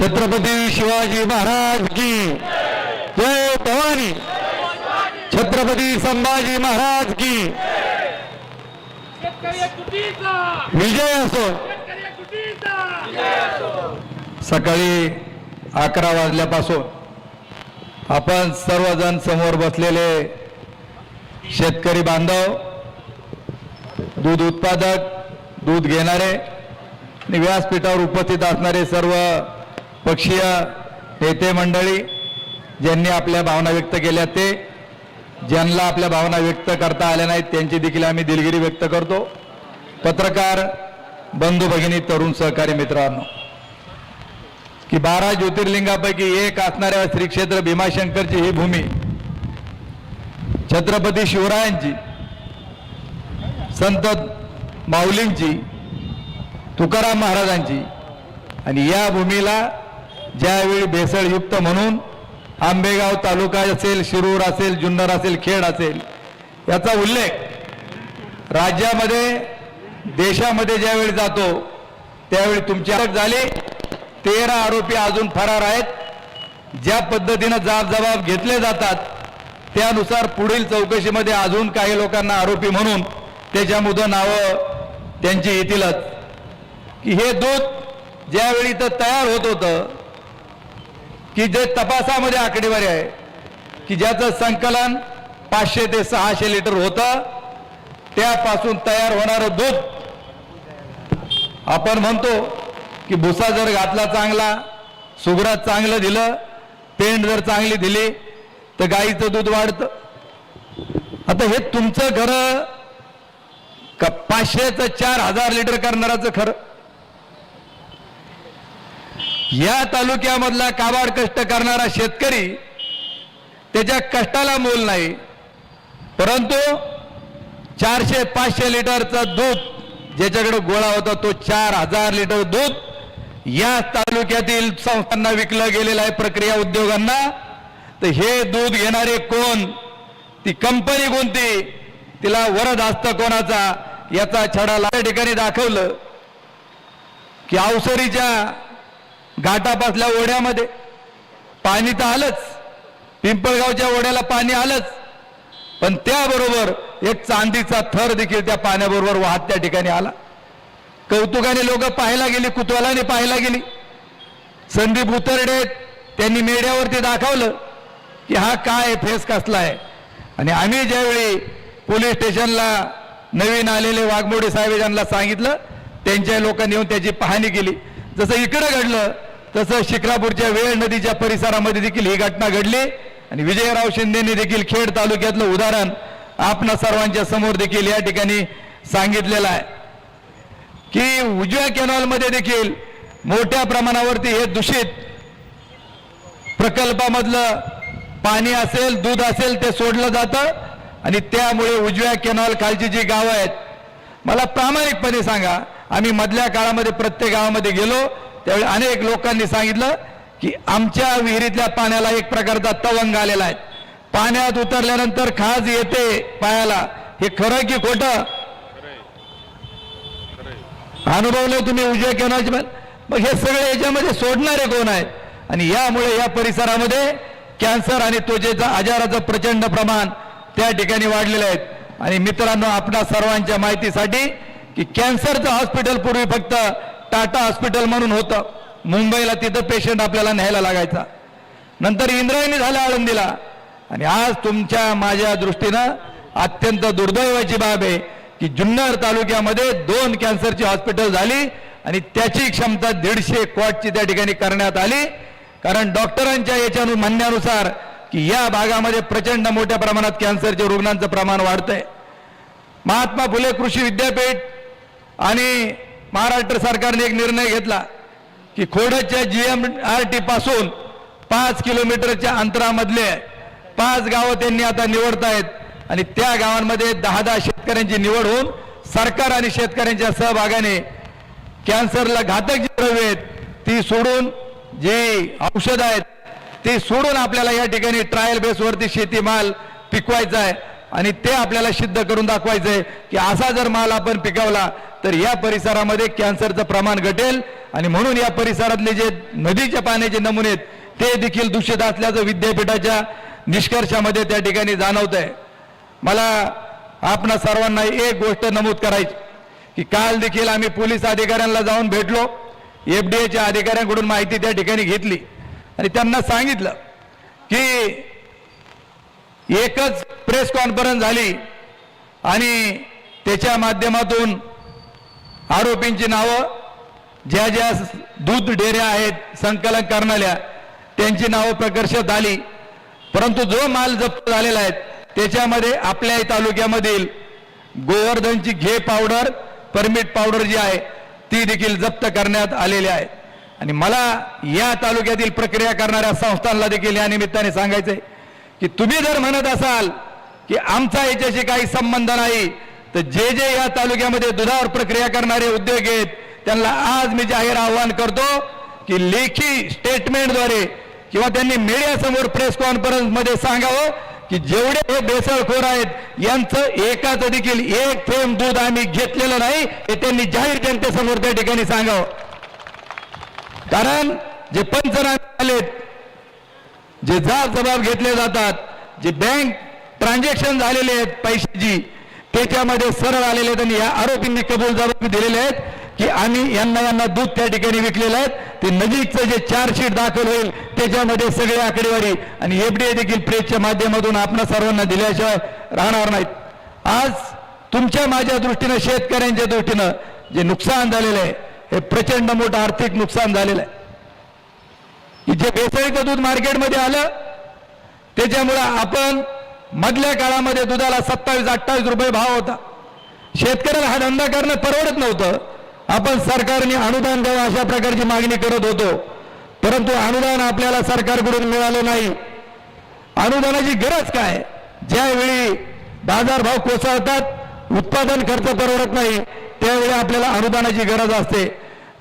छत्रपती शिवाजी महाराज की जय भवानी। छत्रपती संभाजी महाराज की विजय असो। सकाळी 11 वाजल्यापासून आपण सर्वजण समोर बसलेले शेतकरी बांधव, दूध उत्पादक, दूध घेणारे आणि व्यासपीठावर उपस्थित असणारे सर्व पक्षीय नेते मंडळी, ज्यांनी आपल्या भावना व्यक्त केल्या, ते ज्यांना आपल्या भावना व्यक्त करता आल्या नाहीत त्यांची देखील आम्ही दिलगिरी व्यक्त करतो। पत्रकार बंधू भगिनी, तरुण सहकारी मित्रांनो, की 12 ज्योतिर्लिंगापैकी एक असणाऱ्या श्री क्षेत्र भीमाशंकरची ही भूमी छत्रपती शिवरायांची, संत माऊलींची, तुकाराम महाराजांची, आणि या भूमीला ज्यावेळी भेसळयुक्त म्हणून आंबेगाव तालुका असेल, शिरूर असेल, जुन्नर असेल, खेड असेल, याचा उल्लेख राज्यामध्ये, देशामध्ये ज्यावेळी जातो त्यावेळी तुमची अटक झाली। 13 आरोपी अजून फरार आहेत। ज्या पद्धतीने जबाब घेतले जातात त्यानुसार पुढील चौकशीमध्ये अजून काही लोकांना आरोपी म्हणून त्याच्यामध्ये नावं त्यांची येतीलच। की हे दूध ज्यावेळी तर तयार होत होतं, की जे तपासामध्ये आकडेवारी आहे की ज्याचं संकलन 500 ते 600 लिटर होतं, त्यापासून तयार होणारं दूध आपण म्हणतो की भुसा जर घातला चांगला, सुगरात चांगलं दिलं, पेंड जर चांगली दिली तर गाईचं दूध वाढतं। आता हे तुमचं खरं का 500चं 4000 लिटर करणाराचं खरं? या तालुक्यामधला काबाड कष्ट करणारा शेतकरी, त्याच्या कष्टाला मोल नाही, परंतु 400-500 लिटरचं दूध ज्याच्याकडे गोळा होता तो 4000 लिटर दूध या तालुक्यातील संस्थांना विकलं गेलेलं आहे, प्रक्रिया उद्योगांना। तर हे दूध घेणारे कोण, ती कंपनी कोणती, तिला वरद हस्त कोणाचा, याचा छडा या ठिकाणी दाखवलं। की अवसरीच्या घाटापासल्या ओढ्यामध्ये पाणी तर आलंच, पिंपळगावच्या ओढ्याला पाणी आलंच, पण त्याबरोबर एक चांदीचा थर देखील त्या पाण्याबरोबर वाहत त्या ठिकाणी आला। कौतुकाने लोक पाहायला गेली, कुतूहलाने पाहायला गेली। संदीप उतरडे त्यांनी मीडियावरती दाखवलं की हा काय फेस कसला आहे। आणि आम्ही ज्यावेळी पोलीस स्टेशनला नवीन आलेले वाघमोडे साहेब यांना सांगितलं, त्यांच्या लोकांनी येऊन त्याची पाहणी केली। जसं इकडे घडलं तसं शिक्रापूरच्या वेळ नदीच्या परिसरामध्ये देखील ही घटना घडली। आणि विजयराव शिंदेंनी देखील खेड तालुक्यातलं उदाहरण आपणा सर्वांच्या समोर देखील या ठिकाणी सांगितलेलं आहे की उजव्या कॅनॉलमध्ये देखील मोठ्या प्रमाणावरती हे दूषित प्रकल्पामधलं पाणी असेल, दूध असेल, ते सोडलं जातं। आणि त्यामुळे उजव्या कॅनॉल खालची जी गावं आहेत, मला प्रामाणिकपणे सांगा, आम्ही मधल्या काळामध्ये प्रत्येक गावामध्ये गेलो त्यावेळी अनेक लोकांनी सांगितलं की आमच्या विहिरीतल्या पाण्याला एक प्रकारचा तवंग आलेला आहे, पाण्यात उतरल्यानंतर खाज येते पायाला। हे खरं की खोटं? अनुभवलं तुम्ही उजव्या कॅनॉलचे? मग हे सगळे याच्यामध्ये सोडणारे कोण आहेत? आणि यामुळे या परिसरामध्ये कॅन्सर आणि त्वचेचा आजाराचं प्रचंड प्रमाण त्या ठिकाणी वाढलेलं आहे। आणि मित्रांनो, आपणा सर्वांच्या माहितीसाठी की कॅन्सरचं हॉस्पिटल पूर्वी फक्त टाटा हॉस्पिटल म्हणून होतं, मुंबईला तिथं पेशंट आपल्याला न्यायला लागायचा, नंतर इंद्रायणी झालं आळंदीला। आणि आज तुमच्या माझ्या दृष्टीनं अत्यंत दुर्दैवाची बाब आहे की जुन्नर तालुक्यामध्ये 2 कॅन्सरची हॉस्पिटल झाली आणि त्याची क्षमता 150 कोटीची त्या ठिकाणी करण्यात आली। कारण डॉक्टरांच्या याच्या म्हणण्यानुसार की या भागामध्ये प्रचंड मोठ्या प्रमाणात कॅन्सरच्या रुग्णांचं प्रमाण वाढतंय। महात्मा फुले कृषी विद्यापीठ आणि महाराष्ट्र सरकारने एक निर्णय घेतला की खोडच्या GMRT पासून 5 किलोमीटरच्या अंतरामधले 5 गावं त्यांनी आता निवडतायत आणि त्या गावांमध्ये 10-10 शेतकऱ्यांची निवड होऊन सरकार आणि शेतकऱ्यांच्या सहभागाने कॅन्सरला घातक जी द्रव्ये आहेत ती सोडून, जे औषध आहेत ते सोडून आपल्याला या ठिकाणी ट्रायल बेसवरती शेतीमाल पिकवायचा आहे। आणि ते आपल्याला सिद्ध करून दाखवायचंय की असा जर माल आपण पिकवला तर या परिसरामध्ये कॅन्सरचं प्रमाण घटेल आणि म्हणून या परिसरातले जे नदीच्या पाण्याचे नमुने आहेत ते देखील दूषित असल्याचं विद्यापीठाच्या निष्कर्षामध्ये त्या ठिकाणी जाणवत आहे. मला आपणा सर्वांना एक गोष्ट नमूद करायची की काल देखील आम्ही पोलीस अधिकाऱ्यांना जाऊन भेटलो, एफडीएच्या अधिकाऱ्यांकडून माहिती त्या ठिकाणी घेतली आणि त्यांना सांगितलं की एकच प्रेस कॉन्फरन्स झाली आणि त्याच्या माध्यमातून आरोपींची नावं ज्या ज्या दूध डेऱ्या आहेत संकलन करणाऱ्या त्यांची नावं प्रकर्षित आली, परंतु जो माल जप्त झालेला आहे त्याच्यामध्ये आपल्या तालुक्यामधील गोवर्धनची घे पावडर, परमिट पावडर जी आहे ती देखील जप्त करण्यात आलेली आहे. आणि मला या तालुक्यातील प्रक्रिया करणाऱ्या संस्थांना देखील या निमित्ताने सांगायचंय की तुम्ही जर म्हणत असाल की आमचा याच्याशी काही संबंध नाही, तर जे जे या तालुक्यामध्ये दुधावर प्रक्रिया करणारे उद्योग आहेत त्यांना आज मी जाहीर आवाहन करतो की लेखी स्टेटमेंटद्वारे किंवा त्यांनी मीडियासमोर प्रेस कॉन्फरन्समध्ये सांगावं की जेवढे हे बेसळखोर आहेत यांचं एकाच देखील एक थेंब दूध आम्ही घेतलेलं नाही हे त्यांनी जाहीर जनतेसमोर त्या ठिकाणी सांगावं. कारण जे पंचनामे आलेत, जे जबाब घेतले जातात, जे बँक ट्रान्झॅक्शन झालेले आहेत पैशाची त्याच्यामध्ये सरळ आलेले आहेत आणि या आरोपींनी कबूल जबाब दिलेले आहेत की आम्ही यांना दूध त्या ठिकाणी विकलेलं आहे. ते नजीकचं जे चार्जशीट दाखल होईल त्याच्यामध्ये सगळे आकडेवारी आणि एफडीए देखील प्रेसच्या माध्यमातून आपणा सर्वांना दिल्याशिवाय राहणार नाहीत. आज तुमच्या माझ्या दृष्टीनं शेतकऱ्यांच्या दृष्टीनं जे नुकसान झालेलं आहे हे प्रचंड मोठं आर्थिक नुकसान झालेलं आहे. जे भेसळीचं दूध मार्केटमध्ये आलं त्याच्यामुळे आपण मधल्या काळामध्ये दुधाला 27-28 रुपये भाव होता. शेतकऱ्याला हा धंदा करणं परवडत नव्हतं. आपण सरकारने अनुदान द्यावं अशा प्रकारची मागणी करत होतो, परंतु अनुदान आपल्याला सरकारकडून मिळालं नाही. अनुदानाची गरज काय? ज्यावेळी बाजारभाव कोसळतात, उत्पादन खर्च परवडत नाही, त्यावेळी आपल्याला अनुदानाची गरज असते.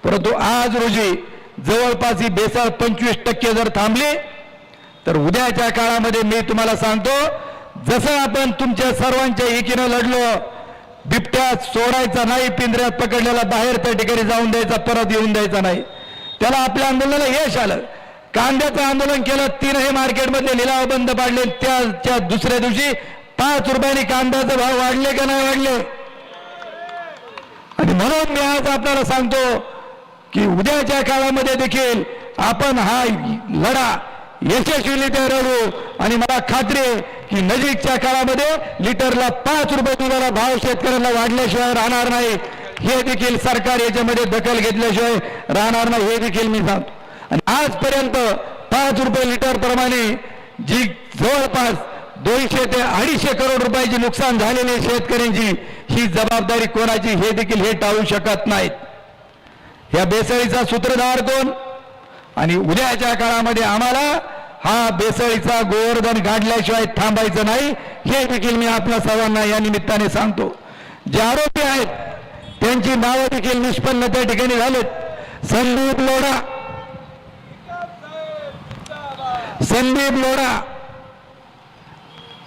परंतु आज रोजी जवळपास ही भेसळ 25% जर थांबली तर उद्याच्या काळामध्ये मी तुम्हाला सांगतो, जसं आपण तुमच्या सर्वांच्या एकीनं लढलो, बिबट्यात सोडायचा नाही, पिंजऱ्यात पकडलेला बाहेर त्या ठिकाणी जाऊन द्यायचा, परत येऊन द्यायचा नाही. त्याला आपल्या आंदोलनाला यश आलं. कांद्याचं आंदोलन केलं, 3 मार्केटमधले लिलाव बंद पाडले, त्याच्या दुसऱ्या दिवशी 5 रुपयांनी कांद्याचे भाव वाढले का नाही वाढले? आणि म्हणून मी आज आपल्याला सांगतो की उद्याच्या काळामध्ये देखील आपण हा लढा यशस्वीरित्या लढू आणि मला खात्री आहे की नजीकच्या काळामध्ये लिटरला 5 रुपये दुधाला भाव शेतकऱ्यांना वाढल्याशिवाय राहणार नाही. हे देखील सरकार याच्यामध्ये दखल घेतल्याशिवाय राहणार नाही, हे देखील मी सांगतो. आणि आजपर्यंत 5 रुपये लिटर प्रमाणे जी जवळपास 200 ते 250 करोड रुपयाची नुकसान झालेली शेतकऱ्यांची ही जबाबदारी कोणाची हे देखील हे टाळू शकत नाहीत. या बेसळीचा सूत्रधार कोण? आणि उद्याच्या काळामध्ये आम्हाला हा बेसळीचा गोवर्धन गाडल्याशिवाय थांबायचं नाही, हे देखील मी आपल्या सर्वांना या निमित्ताने सांगतो. जे आरोपी आहेत त्यांची नावं देखील निष्पन्न त्या ठिकाणी झालेत. संदीप लोढा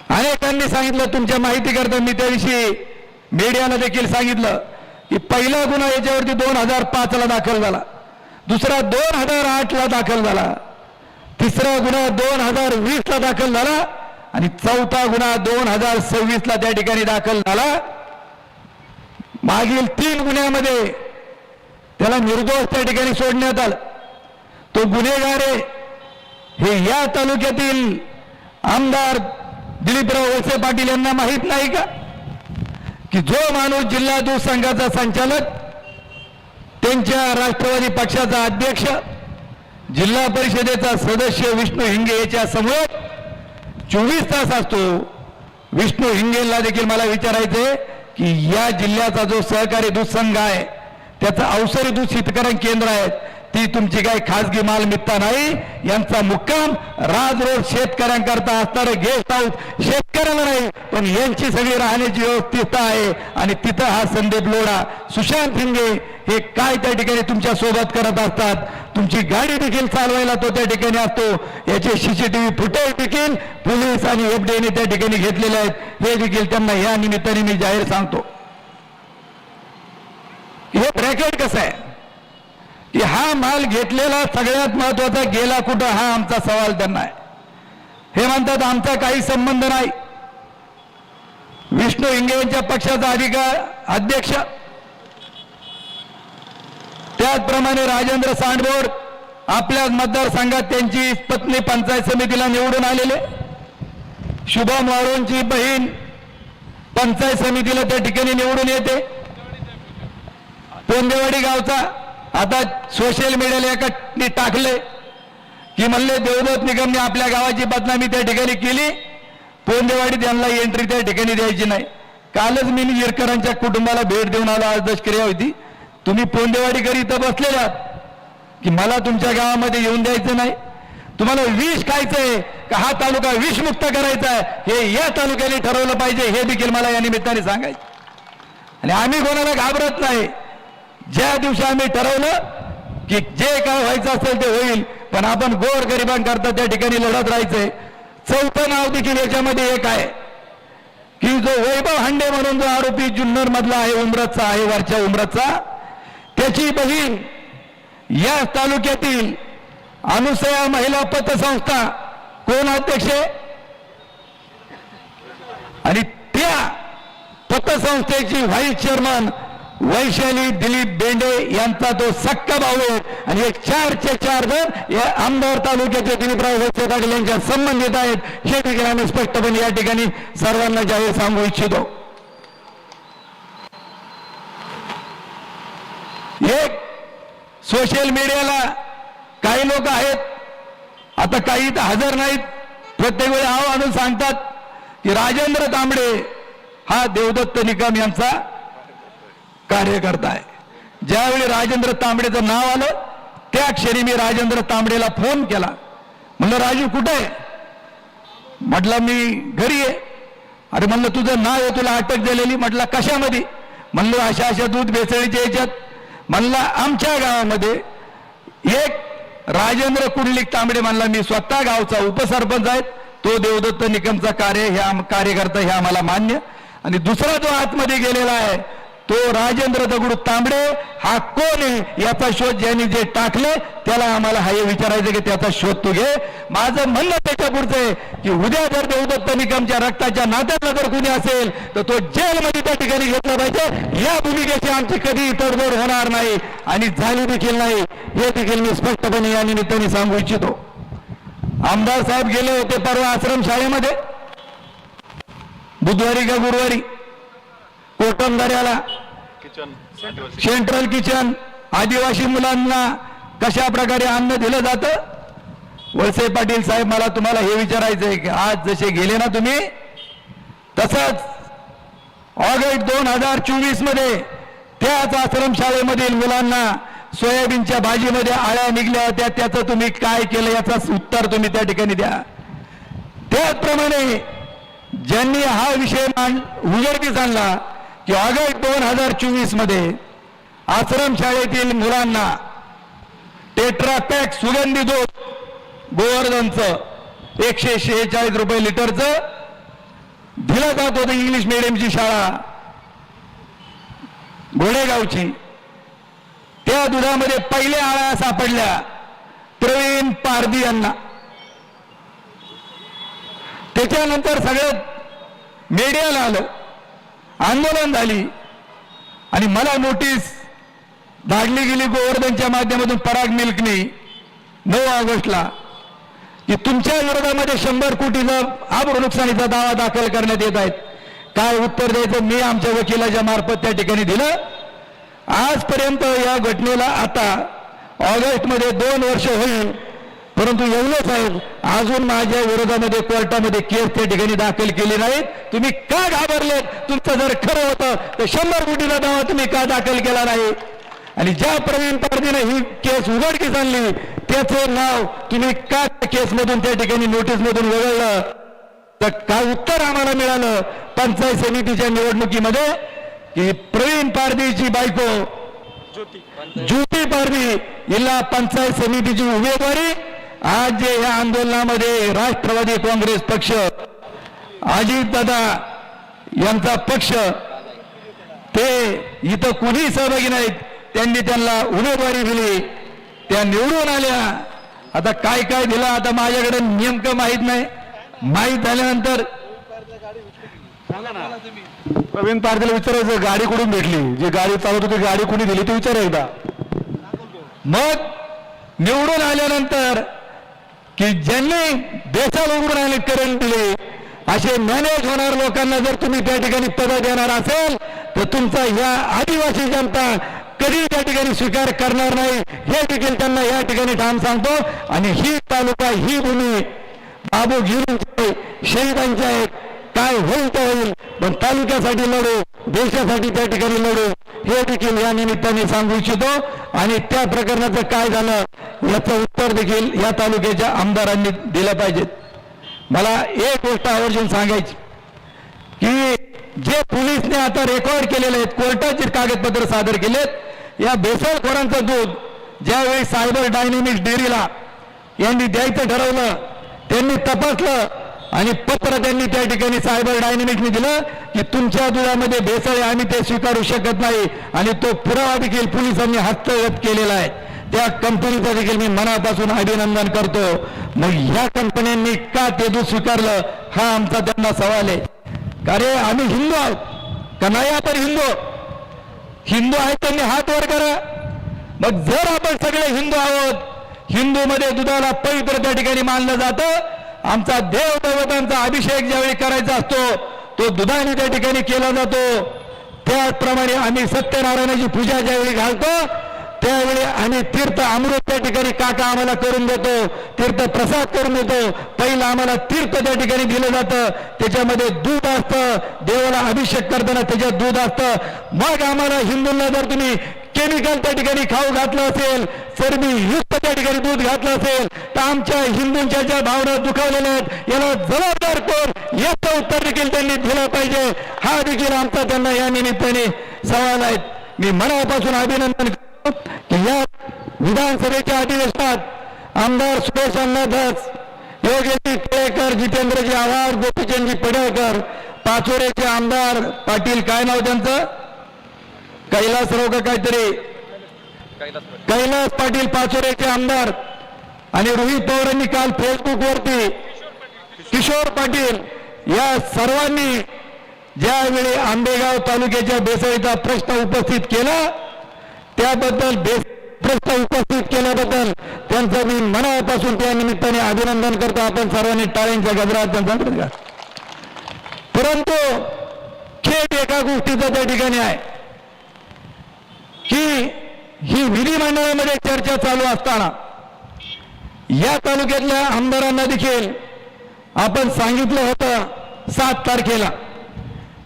अनेकांनी सांगितलं, तुमच्या माहिती करता मी त्याविषयी मीडियाला देखील सांगितलं की पहिला गुन्हा याच्यावरती 2005 ला दाखल झाला, दुसरा 2008 ला दाखल झाला, तिसरा गुन्हा 2020 ला दाखल झाला आणि चौथा गुन्हा 2026 ला त्या ठिकाणी दाखल झाला. मागील 3 गुन्ह्यामध्ये त्याला निर्दोष त्या ठिकाणी सोडण्यात आलं. तो गुन्हेगार आहे हे या तालुक्यातील आमदार दिलीपराव वळसे पाटील यांना माहित नाही का की जो माणूस जिल्हा दूध संघाचा संचालक, त्यांच्या राष्ट्रवादी पक्षाचा अध्यक्ष, जिल्हा परिषदेचा सदस्य विष्णू हिंगे याच्या समोर 24 तास असतो. विष्णू हिंगेला देखील मला विचारायचंय की या जिल्ह्याचा जो सहकारी दूध संघ आहे त्याचं अवसरी दूध शीतकरण केंद्र आहे ती तुमची काही खासगी मालमत्ता नाही. यांचा मुक्काम राज रोड शेतकऱ्यांकरता असणारं गेस्ट हाऊस शेतकऱ्याला नाही, पण यांची सगळी राहण्याची व्यवस्था आहे. आणि तिथं हा संदीप लोढा, सुशांत सिंगे हे काय त्या ठिकाणी तुमच्या सोबत करत असतात. तुमची गाडी देखील चालवायला तो त्या ठिकाणी असतो. याचे CCTV फुटेज देखील पोलीस आणि FDAने त्या ठिकाणी घेतलेले आहेत. हे देखील त्यांना या निमित्ताने मी जाहीर सांगतो. हे ब्रॅकेट कसं आहे की हा माल घेतलेला सगळ्यात महत्वाचा गेला कुठं, हा आमचा सवाल त्यांना आहे. हे म्हणतात आमचा काही संबंध नाही. विष्णू हिंगे यांच्या पक्षाचा अध्यक्ष, त्याचप्रमाणे राजेंद्र सांडबोड आपल्याच मतदारसंघात त्यांची पत्नी पंचायत समितीला निवडून आलेले, शुभम वाळूंची बहीण पंचायत समितीला त्या ठिकाणी निवडून येते. पोंदेवाडी गावचा आता सोशल मीडियाला एकाने टाकले की म्हणले देवदत्त निगमने आपल्या गावाची बदनामी त्या ठिकाणी केली, पोंदेवाडी त्यांना एंट्री त्या ठिकाणी द्यायची नाही. कालच मी येरकरांच्या कुटुंबाला भेट देऊन आलो, आज दशक्रिया होती. तुम्ही पोंदेवाडीकर इथं बसलेले आहात की मला तुमच्या गावामध्ये येऊन द्यायचं नाही, तुम्हाला विष खायचंय का हा तालुका विषमुक्त करायचा आहे, हे या तालुक्याने ठरवलं पाहिजे. हे देखील मला या निमित्ताने सांगायचं. आणि आम्ही कोणाला घाबरत नाही. ज्या दिवशी आम्ही ठरवलं की जे काय व्हायचं असेल ते होईल, पण आपण गोरगरिबांकरता त्या ठिकाणी लढत राहायचंय. चौथं नाव देखील याच्यामध्ये एक आहे की जो वैभव हांडे म्हणून जो आरोपी जुन्नर मधला आहे, उमरतचा आहे, वरच्या उमरतचा, त्याची बहीण या तालुक्यातील अनुसया महिला पतसंस्था कोण अध्यक्ष आहे, आणि त्या पतसंस्थेची व्हाईस चेअरमन वैशाली दिलीप बेंडे यांचा तो सक्का भाऊ आहे. आणि हे 4चे 4 जण या आमदार तालुक्याचे दिलीपराव वळसे पाटील यांच्या संबंधित आहेत. हे देखील आम्ही स्पष्टपणे या ठिकाणी सर्वांना जाहीर सांगू इच्छितो. एक सोशल मीडियाला काही लोक आहेत, आता काही तर हजर नाहीत, प्रत्येक वेळी आव आणून सांगतात की राजेंद्र तांबडे हा देवदत्त निकम यांचा कार्यकर्ता आहे. ज्यावेळी राजेंद्र तांबडेचं नाव आलं त्या क्षणी मी राजेंद्र तांबडेला फोन केला. म्हणलं राजू कुठे आहे? म्हटलं मी घरी आहे. अरे म्हणलं तुझं नाव आहे, तुला अटक झालेली. म्हटलं कशामध्ये? म्हणलं अशा अशा दूध भेसळीच्या याच्यात. म्हणला आमच्या गावामध्ये एक राजेंद्र कुंडलिक तांबडे, म्हणला मी स्वतः गावचा उपसरपंच आहे, तो देवदत्त निकमचा कार्यकर्ता हे आम्हाला मान्य. आणि दुसरा जो आतमध्ये गेलेला आहे तो राजेंद्र दगडू तांबडे, हा कोण आहे याचा शोध ज्यांनी जे टाकले त्याला आम्हाला हे विचारायचं की त्याचा शोध तू घे. माझं म्हणणं त्याच्या पुढचं आहे की उद्या जर देवदत्त निकमच्या रक्ताच्या नात्यातला जर कुणी असेल तर तो जेलमध्ये त्या ठिकाणी घेतला पाहिजे. या भूमिकेची आमची कधी तडजोड होणार नाही आणि झाली देखील नाही, हे देखील मी स्पष्टपणे या निमित्ताने सांगू इच्छितो. आमदार साहेब गेले होते परवा आश्रम शाळेमध्ये, बुधवारी का गुरुवारी, कोटमदऱ्याला सेंट्रल किचन आदिवासी मुलांना कशा प्रकारे अन्न दिलं जातं. वळसे पाटील साहेब, मला तुम्हाला हे विचारायचंय की आज जसे गेले ना तुम्ही, तसंच ऑगस्ट 2024 मध्ये त्याच आश्रमशाळेमधील मुलांना सोयाबीनच्या भाजीमध्ये आळ्या निघल्या होत्या, त्याचं तुम्ही काय केलं याचं उत्तर तुम्ही त्या ठिकाणी द्या. त्याचप्रमाणे ज्यांनी हा विषय उघडकीस आणला की ऑगस्ट 2024 मध्ये आश्रमशाळेतील मुलांना टेट्रापॅक सुगंधी दूध गोवर्धनचं 146 रुपये लिटरचं दिलं जात होतं. इंग्लिश मीडियमची शाळा घोडेगावची, त्या दुधामध्ये पहिल्या आळ्या सापडल्या प्रवीण पारधी यांना. त्याच्यानंतर सगळं मीडियाला आलं, आंदोलन झाली आणि मला नोटीस धाडली गेली गोवर्धनच्या माध्यमातून पराग मिल्कनी 9 ऑगस्टला की तुमच्या विरोधामध्ये 100 कोटीचा आबरू नुकसानीचा दावा दाखल करण्यात येत आहेत. काय उत्तर द्यायचं मी आमच्या वकिलाच्या मार्फत त्या ठिकाणी दिलं. आजपर्यंत या घटनेला आता ऑगस्टमध्ये 2 वर्ष होईल, परंतु एवढंच आहे अजून माझ्या विरोधामध्ये कोर्टामध्ये केस त्या ठिकाणी दाखल केली नाही. तुम्ही का घाबरलेत? तुमचं जर खरं होतं तर 100 कोटीचा दावा तुम्ही का दाखल केला नाही? आणि ज्या प्रवीण पारधीने ही केस उघडकीस आणली त्याचं नाव तुम्ही का केसमधून त्या ठिकाणी नोटीसमधून वगळलं, तर काय उत्तर आम्हाला मिळालं पंचायत समितीच्या निवडणुकीमध्ये की प्रवीण पारधीची बायको ज्योती पारधी हिला पंचायत समितीची उमेदवारी आज जे या आंदोलनामध्ये राष्ट्रवादी काँग्रेस पक्ष अजितदादा यांचा पक्ष ते इथं कुणी सहभागी नाहीत, त्यांनी त्यांना उमेदवारी दिली, त्या निवडून आल्या. आता काय काय दिलं आता माझ्याकडे नेमकं माहीत नाही, माहीत झाल्यानंतर प्रवीण पारधीला विचारायचं गाडी कुठून भेटली, जी गाडी चालवत होती गाडी कुणी दिली ते विचार एकदा. मग निवडून आल्यानंतर की ज्यांनी देशाला उघडून आले करंट दिले असे मॅनेज होणार लोकांना जर तुम्ही त्या ठिकाणी पद देणार असेल तर तुमचा या आदिवासी जनता कधी त्या ठिकाणी स्वीकार करणार नाही हे देखील त्यांना या ठिकाणी ठाम सांगतो. आणि ही तालुका ही भूमी बाबू गिरींचे शहीदांचे आहेत, काय होईल ते होईल, पण तालुक्यासाठी लढू, देशासाठी त्या ठिकाणी लढू हे देखील या निमित्ताने सांगू इच्छितो. आणि त्या प्रकरणाचं काय झालं याचं उत्तर देखील या तालुक्याच्या आमदारांनी दिलं पाहिजे. मला एक गोष्ट आवर्जून सांगायची की जे पोलिसने आता रेकॉर्ड केलेले आहेत, कोर्टाचे कागदपत्र सादर केलेत, या भेसळखोरांचं दूध ज्यावेळी सायबर डायनेमिक्स डेअरीला यांनी द्यायचं ठरवलं त्यांनी तपासलं आणि पत्र त्यांनी त्या ठिकाणी सायबर डायनेमिक्सने दिलं की तुमच्या दुधामध्ये भेसळ आहे, आम्ही ते स्वीकारू शकत नाही. आणि तो पुरावा देखील पोलिसांनी हस्तगत केलेला आहे. त्या कंपनीचं देखील मी मनापासून अभिनंदन करतो. मग ह्या कंपन्यांनी का ते दूध स्वीकारलं हा आमचा त्यांना सवाल आहे. कारण आम्ही हिंदू आहोत का नाही, आपण हिंदू आहेत त्यांनी हात वर करा. मग जर आपण सगळे हिंदू आहोत, हिंदूमध्ये दुधाला पवित्र त्या ठिकाणी मानलं जातं, आमचा देव देवतांचा अभिषेक ज्यावेळी करायचा असतो तो दुधाने त्या ठिकाणी केला जातो. त्याचप्रमाणे आम्ही सत्यनारायणाची पूजा ज्यावेळी घालतो त्यावेळी आम्ही तीर्थ अमृत त्या ठिकाणी काका आम्हाला करून देतो, तीर्थ प्रसाद करून देतो. पहिलं आम्हाला तीर्थ त्या ठिकाणी दिलं जातं, त्याच्यामध्ये दूध असतं, देवाला अभिषेक करताना त्याच्यात दूध असतं. मग आम्हाला हिंदूंना जर तुम्ही केमिकल त्या ठिकाणी खाऊ घातलं असेल, चरबी युक्त त्या ठिकाणी दूध घातलं असेल तर आमच्या हिंदूंच्या ज्या भावना दुखावलेल्या आहेत याला जबाबदार कोण याचं उत्तर देखील त्यांनी दिलं पाहिजे. हा देखील आमचा त्यांना या निमित्ताने सवाल आहे. मी मनापासून अभिनंदन करतो की या विधानसभेच्या अधिवेशनात आमदार सुरेश अण्णा धस, योगेशजी टिळेकर, जितेंद्रजी आव्हाड, गोपीचंदजी पडळकर, पाचोरेचे आमदार पाटील, काय नाव त्यांचं, कैलासराव का काहीतरी, कैलास पाटील पाचोरेचे आमदार, आणि रोहित पवारांनी काल फेसबुकवरती किशोर पाटील या सर्वांनी ज्यावेळी आंबेगाव तालुक्याच्या भेसळीचा प्रश्न उपस्थित केला त्याबद्दल प्रश्न उपस्थित केल्याबद्दल त्यांचं मी मनापासून त्या निमित्ताने अभिनंदन करतो. आपण सर्वांनी टाळ्यांच्या गजरात त्यांचा द्या. परंतु खेद एका गोष्टीचा त्या ठिकाणी आहे की ही विधिमंडळामध्ये चर्चा चालू असताना या तालुक्यातल्या आमदारांना देखील आपण सांगितलं होतं 7 तारखेला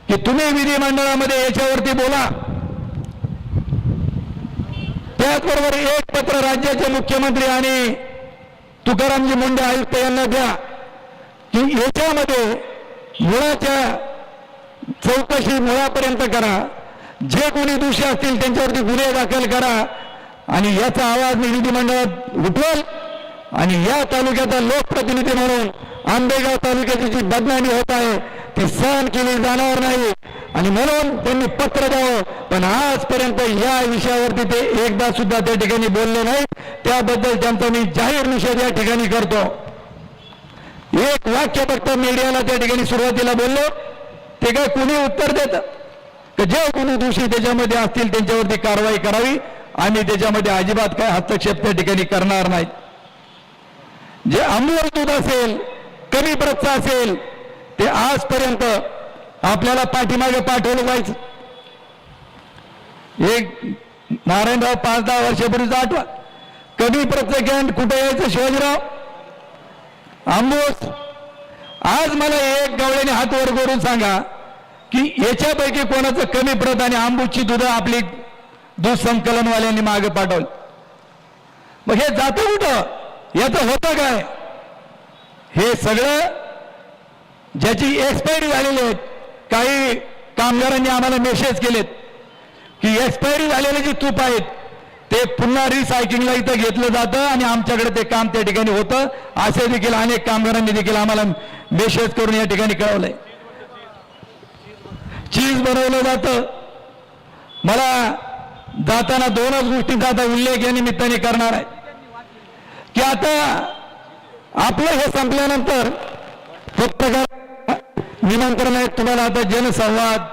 की तुम्ही विधिमंडळामध्ये याच्यावरती बोला. त्याचबरोबर एक पत्र राज्याचे मुख्यमंत्री आणि तुकारामजी मुंडे आयुक्त यांना द्या की याच्यामध्ये मुळाच्या चौकशी मुळापर्यंत करा, जे कोणी दोषी असतील त्यांच्यावरती गुन्हे दाखल करा आणि याचा आवाज मी विधिमंडळात उठवेल. आणि या तालुक्याचा लोकप्रतिनिधी म्हणून आंबेगाव तालुक्याची जी बदनामी होत आहे ती सहन केली जाणार नाही. आणि म्हणून त्यांनी पत्र द्यावं, पण आजपर्यंत या विषयावरती ते एकदा सुद्धा त्या ठिकाणी बोलले नाहीत. त्याबद्दल त्यांचा मी जाहीर निषेध या ठिकाणी करतो. एक वाक्य फक्त मीडियाला त्या ठिकाणी सुरुवातीला बोललो, ते काय कुणी उत्तर देतं की जे कोणी दोषी त्याच्यामध्ये असतील त्यांच्यावरती कारवाई करावी, आम्ही त्याच्यामध्ये अजिबात काय हस्तक्षेप त्या ठिकाणी करणार नाहीत. जे अमूल दूध असेल, कमी प्रतचं असेल, ते आजपर्यंत आपल्याला पाठीमागे पाठवलं जायचं. एक नारायणराव 5-10 वर्षापूर्वीचा आठवा, कमी प्रतचं कॅन्ट कुठे यायचं, शिवाजीराव आंबूस. आज मला एक गवळ्याने हात वर करून सांगा की याच्यापैकी कोणाचं कमी प्रत आणि आंबूसची दुधं आपली दूध संकलनवाल्यांनी मागे पाठवलं. मग हे जातं कुठं, याचं होतं काय? हे सगळं ज्याची एक्सपायरी झालेली आहे. काही कामगारांनी आम्हाला मेसेज केलेत की एक्सपायरी झालेले जी तूप आहेत ते पुन्हा रिसायकलिंगला इथं घेतलं जातं आणि आमच्याकडे ते काम त्या ठिकाणी होतं. असे देखील अनेक कामगारांनी देखील आम्हाला मेसेज करून या ठिकाणी कळवलंय. चीज बनवलं जातं. मला जाताना दोनच गोष्टींचा आता उल्लेख या निमित्ताने करणार आहे की आता आपलं हे संपल्यानंतर पत्रकार निमंत्रण आहे तुम्हाला. आता जनसंवाद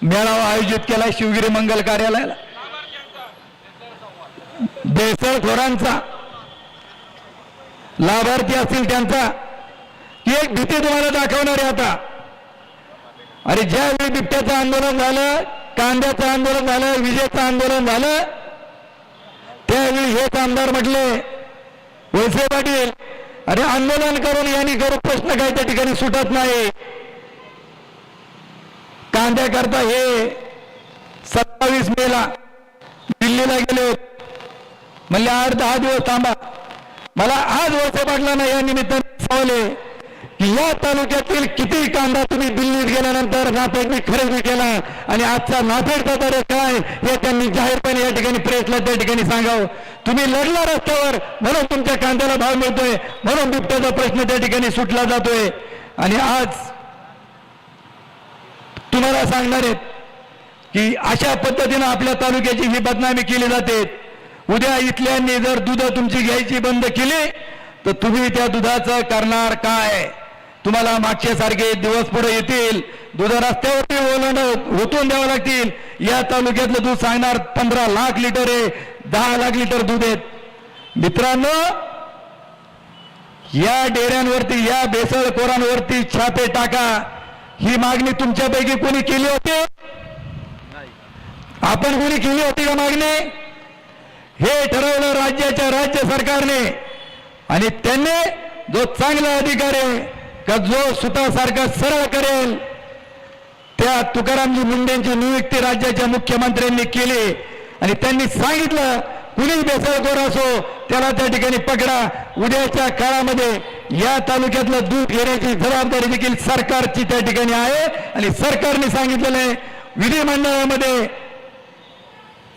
मेळावा आयोजित केला शिवगिरी मंगल कार्यालयाला. भेसळखोरांचा, लाभार्थी असतील त्यांचा, ही एक भीती तुम्हाला दाखवणार आहे आता. अरे ज्यावेळी बिबट्याचं आंदोलन झालं, कांद्याचं आंदोलन झालं, विजेचं आंदोलन झालं, त्यावेळी हेच आमदार म्हटले, वळसे पाटील, अरे आंदोलन करून यांनी करू प्रश्न काही त्या ठिकाणी सुटत नाही. कांद्याकरता हे 27 मेला दिल्लीला गेले होते. म्हणले 8-10 दिवस थांबा. मला आज वळसे पाटलांना या निमित्ताने सांगले की या तालुक्यातील किती कांदा तुम्ही दिल्लीत गेल्यानंतर नाफेडने खरेदी केला आणि आजचा नाफेडचा दर काय हे त्यांनी जाहीरपणे या ठिकाणी प्रेसला त्या ठिकाणी सांगावं. तुम्ही लढला रस्त्यावर म्हणून तुमच्या कांद्याला भाव मिळतोय, म्हणून बिबट्याचा प्रश्न त्या ठिकाणी सुटला जातोय. आणि आज तुम्हाला सांगणार आहेत की अशा पद्धतीनं आपल्या तालुक्याची ही बदनामी केली जाते. उद्या इथल्यांनी जर दूध तुमची घ्यायची बंद केली तर तुम्ही त्या दुधाचं करणार काय? तुम्हाला मागच्यासारखे दिवस पुढे येतील. दूध रस्त्यावरती ओतून द्यावं लागतील. या तालुक्यातलं दूध सांगणार 15 लाख लिटर आहे, 10 लाख लिटर दूध आहेत. मित्रांनो, या डेऱ्यांवरती, या भेसळखोरांवरती छापे टाका. ही मागणी तुमच्यापैकी कोणी केली होती? आपण कोणी केली होती का मागणी? हे ठरवलं राज्याच्या राज्य सरकारने. आणि त्यांनी जो चांगला अधिकारी का जो सुतासारखा सरळ करेल त्या तुकारामजी मुंडेंची नियुक्ती राज्याच्या मुख्यमंत्र्यांनी केली. आणि त्यांनी सांगितलं कुणीच बेसळखोर असो त्याला त्या ठिकाणी पकडा. उद्याच्या काळामध्ये या तालुक्यातलं दूध घेण्याची जबाबदारी देखील सरकारची त्या ठिकाणी आहे. आणि सरकारने सांगितलेलं आहे, विधिमंडळामध्ये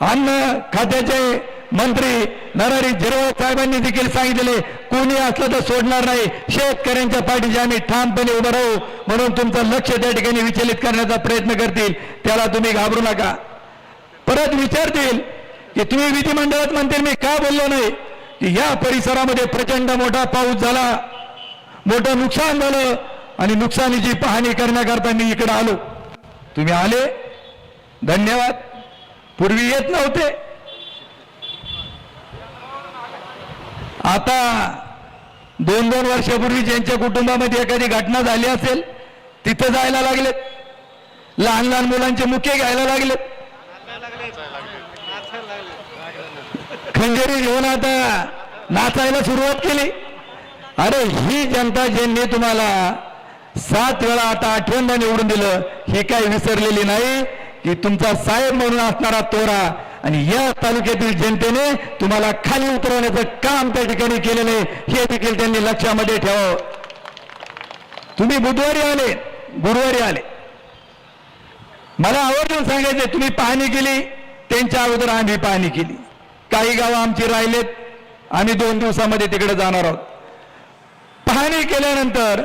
अन्न खात्याचे मंत्री नरहरी झिरवळ साहेबांनी देखील सांगितलेले, कोणी असलं तर सोडणार नाही, शेतकऱ्यांच्या पाठीशी आम्ही ठामपणे उभं राहू. म्हणून तुमचं लक्ष त्या ठिकाणी विचलित करण्याचा प्रयत्न करतील, त्याला तुम्ही घाबरू नका. परत विचारतील की तुम्ही विधिमंडळात म्हणतील मी का बोललो नाही की या परिसरामध्ये प्रचंड मोठा पाऊस झाला, मोठं नुकसान झालं आणि नुकसानीची पाहणी करण्याकरता मी इकडे आलो. तुम्ही आले, धन्यवाद. पूर्वी येत नव्हते. आता 2-2 वर्षापूर्वी ज्यांच्या कुटुंबामध्ये एखादी घटना झाली असेल तिथं जायला लागलेत. लहान लहान मुलांचे मुके घ्यायला लागलेत. खंजरी घेऊन आता नाचायला सुरुवात केली. अरे ही जनता ज्यांनी तुम्हाला 7 वेळा आता 8व्यांदा निवडून दिलं, ही काय विसरलेली नाही की तुमचा साहेब म्हणून असणारा तोरा. आणि या तालुक्यातील जनतेने तुम्हाला खाली उतरवण्याचं काम त्या ठिकाणी केलेलं आहे, हे देखील त्यांनी लक्षामध्ये ठेवावं. तुम्ही बुधवारी आले, गुरुवारी आले, मला आवर्जून सांगायचे तुम्ही पाहणी केली, त्यांच्या अगोदर आम्ही पाहणी केली. काही गावं आमची राहिलेत, आम्ही 2 दिवसामध्ये तिकडे जाणार आहोत. पाहणी केल्यानंतर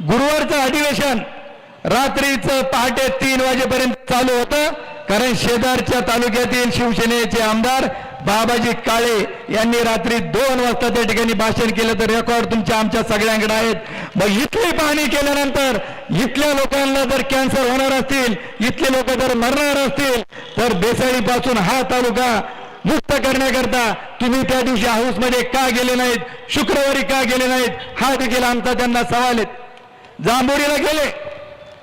गुरुवारचं अधिवेशन रात्रीचं पहाटे 3 वाजेपर्यंत चालू होतं. कारण शेजारच्या तालुक्यातील शिवसेनेचे आमदार बाबाजी काळे यांनी रात्री 2 वाजता त्या ठिकाणी भाषण केलं. तर रेकॉर्ड तुमच्या आमच्या सगळ्यांकडे आहेत. मग इथली पाहणी केल्यानंतर इथल्या लोकांना जर कॅन्सर होणार असतील, इथले लोक जर मरणार असतील, तर बेसाळीपासून हा तालुका मुक्त करण्याकरता तुम्ही त्या दिवशी हाऊसमध्ये का गेले नाहीत, शुक्रवारी का गेले नाहीत, हा देखील आमचा त्यांना सवाल आहे. जांभोरीला गेले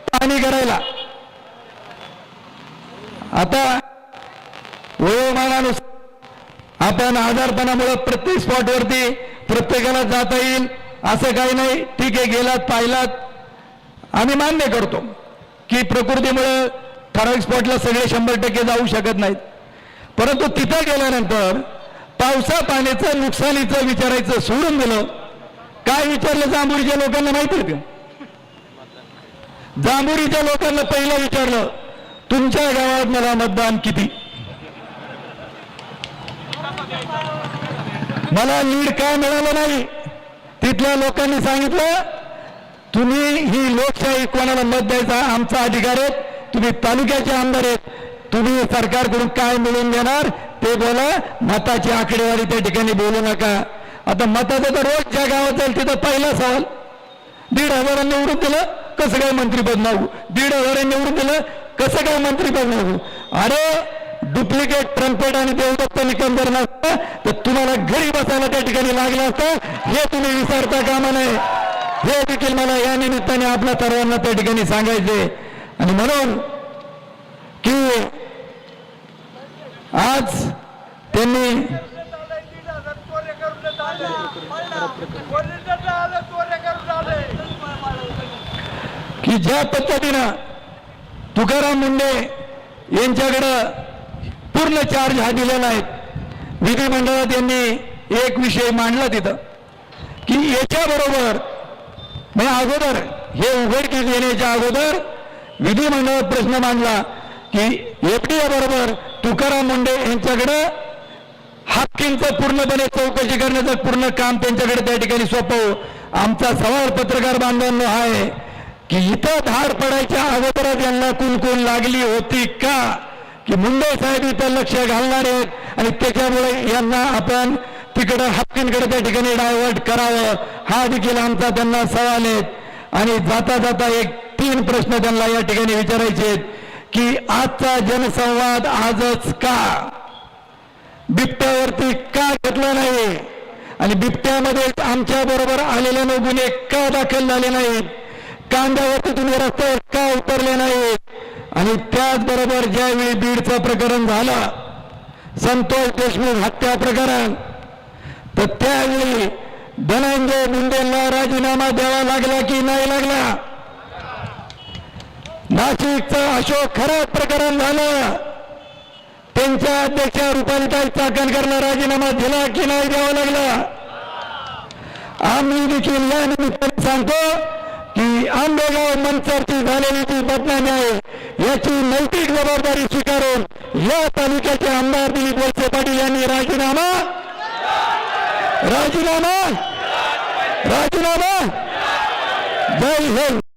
पाहणी करायला. आता वयोमानानुसार आपण आजारपणामुळे प्रत्येक स्पॉटवरती प्रत्येकाला जाता येईल असं काही नाही. ठीक आहे, गेलात पाहिलात, आम्ही मान्य करतो की प्रकृतीमुळे ठराविक स्पॉटला सगळे 100% जाऊ शकत नाहीत. परंतु तिथं गेल्यानंतर पावसा पाण्याचं नुकसानीचं विचारायचं सोडून दिलं. काय विचारलं जांभुरीच्या लोकांना माहिती आहे का? जांभुरीच्या लोकांना पहिलं विचारलं, तुमच्या गावात मला मतदान किती? मला लीड काय मिळालं नाही. तिथल्या लोकांनी सांगितलं, तुम्ही ही लोकशाही कोणाला मत द्यायचा आमचा अधिकार आहे, तुम्ही तालुक्याचे आमदार आहेत, तुम्ही सरकारकडून काय मिळवून देणार ते बोला, मताची आकडेवारी त्या ठिकाणी बोलू नका. आता मताचं तर रोज ज्या गावात जाईल तिथं पहिला सवाल, 1,500 निवडून दिलं कसं काय मंत्रीपद मागू, 1,500 निवडून दिलं कसं काय मंत्रीपद मागू. अरे डुप्लिकेट ट्रम्पेट आणि देवदत्त निकम जर नसतं तर तुम्हाला घरी बसायला त्या ठिकाणी लागलं असतं, हे तुम्ही विसरता कामा नये. हे देखील मला या निमित्ताने आपल्या सर्वांना त्या ठिकाणी सांगायचे. आणि म्हणून की आज त्यांनी की ज्या पद्धतीनं तुकाराम मुंडे यांच्याकडं पूर्ण चार्ज हा दिलेला आहे. विधिमंडळात यांनी एक विषय मांडला तिथं की याच्याबरोबर म्हणजे अगोदर हे उघडकीस येण्याच्या अगोदर विधिमंडळात प्रश्न मांडला की एफडीए बरोबर तुकाराम मुंडे यांच्याकडं हाफकिनचं पूर्णपणे चौकशी करण्याचं पूर्ण काम त्यांच्याकडे त्या ठिकाणी सोपवू. आमचा सवाल पत्रकार बांधवांनो आहे की इथं धाड पडायच्या अगोदरच यांना कुणकुण लागली होती का, की मुंडे साहेब इथं लक्ष घालणार आहेत आणि त्याच्यामुळे यांना आपण तिकडं हाफकिनकडे त्या ठिकाणी डायव्हर्ट करावं, हा देखील आमचा त्यांना सवाल आहे. आणि जाता जाता एक 3 प्रश्न त्यांना या ठिकाणी विचारायचे आहेत की आजचा जनसंवाद आजच का, बिबट्यावरती का घेतला नाही आणि बिबट्यामध्ये आमच्या बरोबर आलेले गुन्हे का दाखल झाले नाहीत, कांद्यावरती तुम्ही रस्त्यावर का उतरले नाहीत. आणि त्याचबरोबर ज्यावेळी बीडचं प्रकरण झालं, संतोष देशमुख हत्या प्रकरण, तर त्यावेळी धनंजय मुंडेंना राजीनामा द्यावा लागला की नाही लागला. नाशिकचं अशोक खराब प्रकरण झालं, त्यांच्या अध्यक्षा रुपालीताई चाकणकरला राजीनामा दिला की नाही द्यावा लागला. आम्ही देखील या निमित्ताने सांगतो की आंबेगाव मंचरची झालेली जी बदनामी आहे याची नैतिक जबाबदारी स्वीकारून या तालुक्याचे आमदार दिलीप वळसे पाटील यांनी राजीनामा जय हिंद.